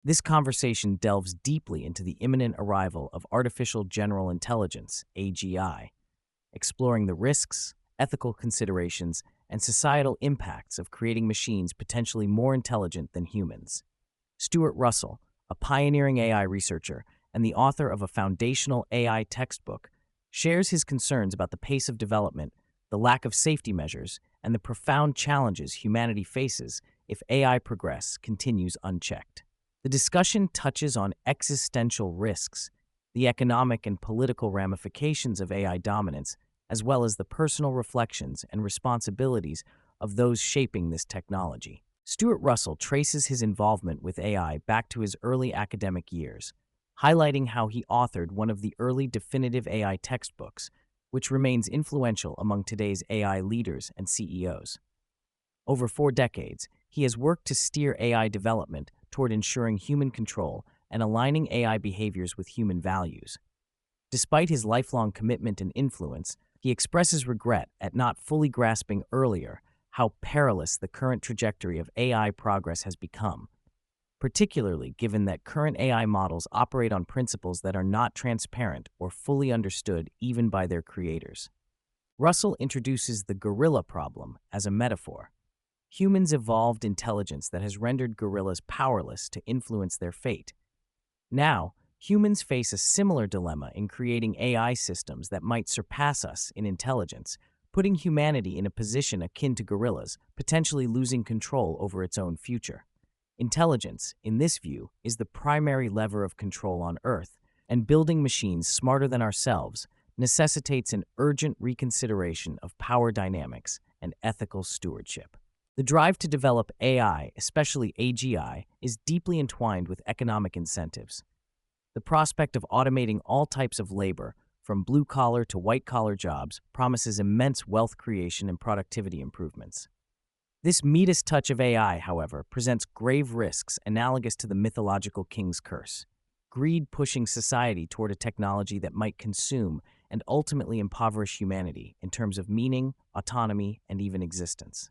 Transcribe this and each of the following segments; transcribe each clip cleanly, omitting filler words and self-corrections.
This conversation delves deeply into the imminent arrival of artificial general intelligence, AGI, exploring the risks, ethical considerations, and societal impacts of creating machines potentially more intelligent than humans. Stuart Russell, a pioneering AI researcher and the author of a foundational AI textbook, shares his concerns about the pace of development, the lack of safety measures, and the profound challenges humanity faces if AI progress continues unchecked. The discussion touches on existential risks, the economic and political ramifications of AI dominance, as well as the personal reflections and responsibilities of those shaping this technology. Stuart Russell traces his involvement with AI back to his early academic years, highlighting how he authored one of the early definitive AI textbooks, which remains influential among today's AI leaders and CEOs. Over 4 decades, he has worked to steer AI development toward ensuring human control and aligning AI behaviors with human values. Despite his lifelong commitment and influence, he expresses regret at not fully grasping earlier how perilous the current trajectory of AI progress has become, particularly given that current AI models operate on principles that are not transparent or fully understood even by their creators. Russell introduces the gorilla problem as a metaphor. Humans evolved intelligence that has rendered gorillas powerless to influence their fate. Now, humans face a similar dilemma in creating AI systems that might surpass us in intelligence, putting humanity in a position akin to gorillas, potentially losing control over its own future. Intelligence, in this view, is the primary lever of control on Earth, and building machines smarter than ourselves necessitates an urgent reconsideration of power dynamics and ethical stewardship. The drive to develop AI, especially AGI, is deeply entwined with economic incentives. The prospect of automating all types of labor, from blue-collar to white-collar jobs, promises immense wealth creation and productivity improvements. This Midas touch of AI, however, presents grave risks analogous to the mythological king's curse, greed pushing society toward a technology that might consume and ultimately impoverish humanity in terms of meaning, autonomy, and even existence.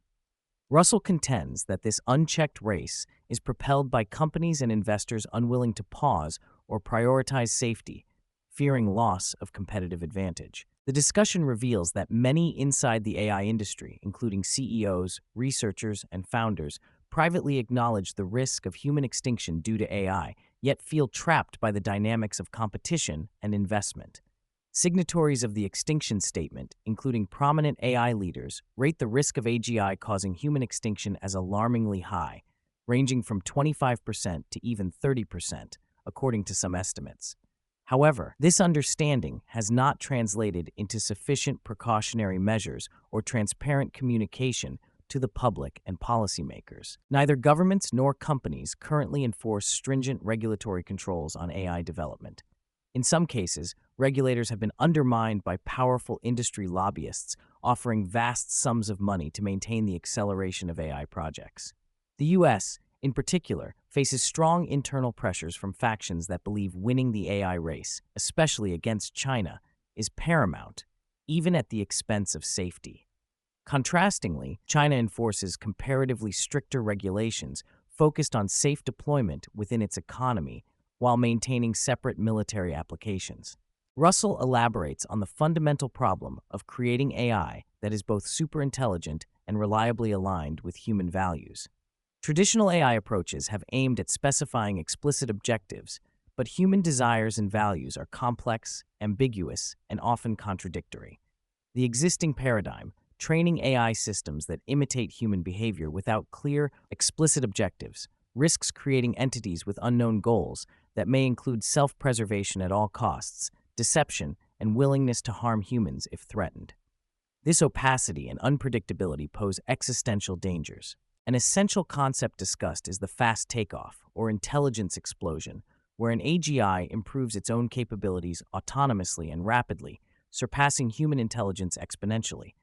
Russell contends that this unchecked race is propelled by companies and investors unwilling to pause or prioritize safety, fearing loss of competitive advantage. The discussion reveals that many inside the AI industry, including CEOs, researchers, and founders, privately acknowledge the risk of human extinction due to AI, yet feel trapped by the dynamics of competition and investment. Signatories of the Extinction statement, including prominent AI leaders, rate the risk of AGI causing human extinction as alarmingly high, ranging from 25% to even 30%, according to some estimates. However, this understanding has not translated into sufficient precautionary measures or transparent communication to the public and policymakers. Neither governments nor companies currently enforce stringent regulatory controls on AI development. In some cases, regulators have been undermined by powerful industry lobbyists offering vast sums of money to maintain the acceleration of AI projects. The U.S., in particular, faces strong internal pressures from factions that believe winning the AI race, especially against China, is paramount, even at the expense of safety. Contrastingly, China enforces comparatively stricter regulations focused on safe deployment within its economy while maintaining separate military applications. Russell elaborates on the fundamental problem of creating AI that is both superintelligent and reliably aligned with human values. Traditional AI approaches have aimed at specifying explicit objectives, but human desires and values are complex, ambiguous, and often contradictory. The existing paradigm, training AI systems that imitate human behavior without clear, explicit objectives, risks creating entities with unknown goals that may include self-preservation at all costs, deception, and willingness to harm humans if threatened. This opacity and unpredictability pose existential dangers. An essential concept discussed is the fast takeoff, or intelligence explosion, where an AGI improves its own capabilities autonomously and rapidly, surpassing human intelligence exponentially.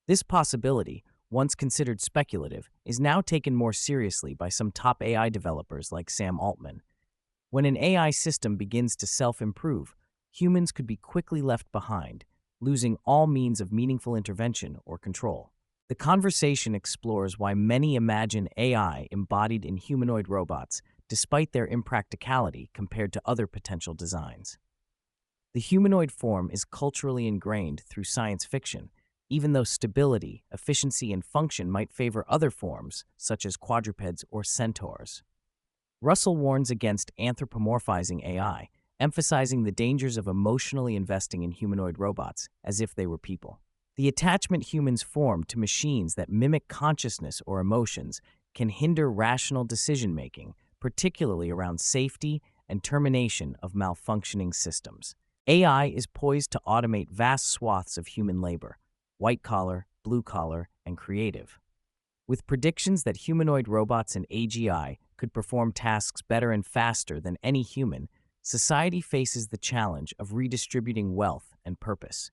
This possibility, once considered speculative, is now taken more seriously by some top AI developers like Sam Altman. When an AI system begins to self-improve, humans could be quickly left behind, losing all means of meaningful intervention or control. The conversation explores why many imagine AI embodied in humanoid robots despite their impracticality compared to other potential designs. The humanoid form is culturally ingrained through science fiction, even though stability, efficiency, and function might favor other forms, such as quadrupeds or centaurs. Russell warns against anthropomorphizing AI, emphasizing the dangers of emotionally investing in humanoid robots as if they were people. The attachment humans form to machines that mimic consciousness or emotions can hinder rational decision-making, particularly around safety and termination of malfunctioning systems. AI is poised to automate vast swaths of human labor, white-collar, blue-collar, and creative. With predictions that humanoid robots and AGI could perform tasks better and faster than any human, society faces the challenge of redistributing wealth and purpose.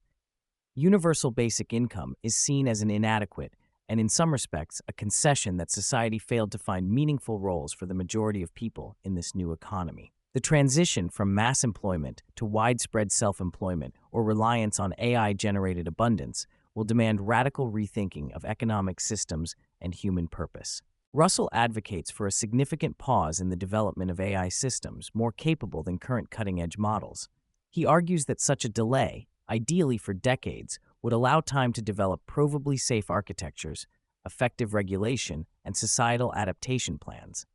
Universal basic income is seen as an inadequate and, in some respects, a concession that society failed to find meaningful roles for the majority of people in this new economy. The transition from mass employment to widespread self-employment or reliance on AI-generated abundance will demand radical rethinking of economic systems and human purpose. Russell advocates for a significant pause in the development of AI systems more capable than current cutting-edge models. He argues that such a delay, ideally for decades, would allow time to develop provably safe architectures, effective regulation, and societal adaptation plans.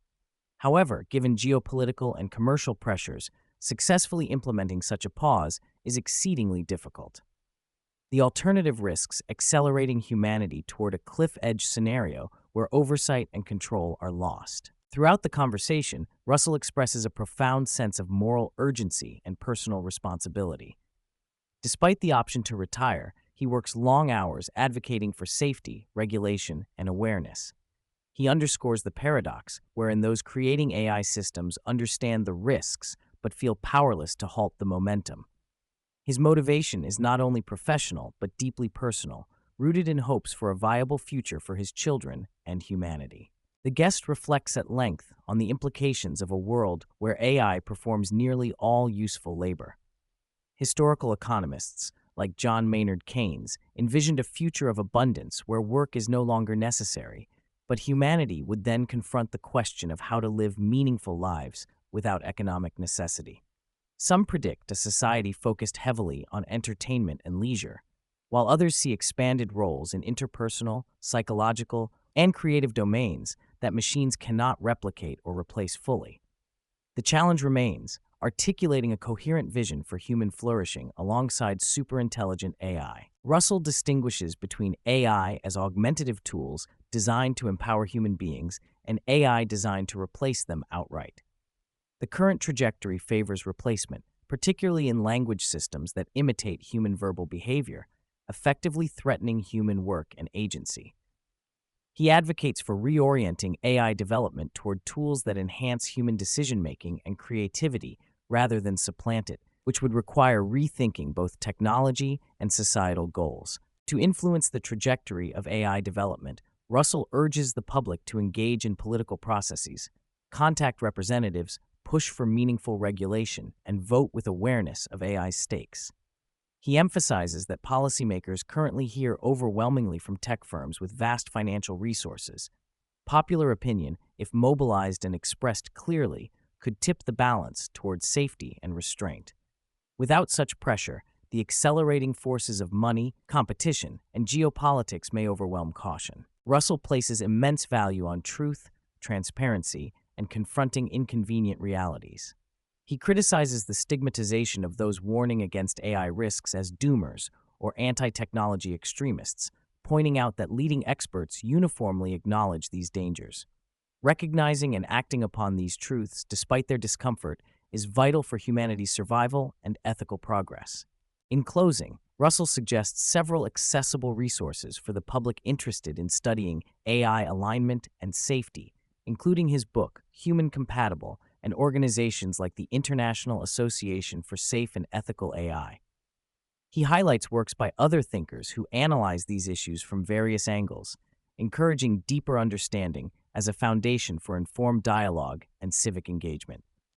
However, given geopolitical and commercial pressures, successfully implementing such a pause is exceedingly difficult. The alternative risks accelerating humanity toward a cliff-edge scenario where oversight and control are lost. Throughout the conversation, Russell expresses a profound sense of moral urgency and personal responsibility. Despite the option to retire, he works long hours advocating for safety, regulation, and awareness. He underscores the paradox wherein those creating AI systems understand the risks but feel powerless to halt the momentum. His motivation is not only professional but deeply personal, rooted in hopes for a viable future for his children and humanity. The guest reflects at length on the implications of a world where AI performs nearly all useful labor. Historical economists, like John Maynard Keynes, envisioned a future of abundance where work is no longer necessary, but humanity would then confront the question of how to live meaningful lives without economic necessity. Some predict a society focused heavily on entertainment and leisure, while others see expanded roles in interpersonal, psychological, and creative domains that machines cannot replicate or replace fully. The challenge remains, articulating a coherent vision for human flourishing alongside superintelligent AI. Russell distinguishes between AI as augmentative tools designed to empower human beings and AI designed to replace them outright. The current trajectory favors replacement, particularly in language systems that imitate human verbal behavior, effectively threatening human work and agency. He advocates for reorienting AI development toward tools that enhance human decision-making and creativity rather than supplant it, which would require rethinking both technology and societal goals. To influence the trajectory of AI development, Russell urges the public to engage in political processes, contact representatives, push for meaningful regulation, and vote with awareness of AI's stakes. He emphasizes that policymakers currently hear overwhelmingly from tech firms with vast financial resources. Popular opinion, if mobilized and expressed clearly, could tip the balance towards safety and restraint. Without such pressure, the accelerating forces of money, competition, and geopolitics may overwhelm caution. Russell places immense value on truth, transparency, and confronting inconvenient realities. He criticizes the stigmatization of those warning against AI risks as doomers or anti-technology extremists, pointing out that leading experts uniformly acknowledge these dangers. Recognizing and acting upon these truths, despite their discomfort, is vital for humanity's survival and ethical progress. In closing, Russell suggests several accessible resources for the public interested in studying AI alignment and safety, including his book, Human Compatible, and organizations like the International Association for Safe and Ethical AI. He highlights works by other thinkers who analyze these issues from various angles, encouraging deeper understanding as a foundation for informed dialogue and civic engagement.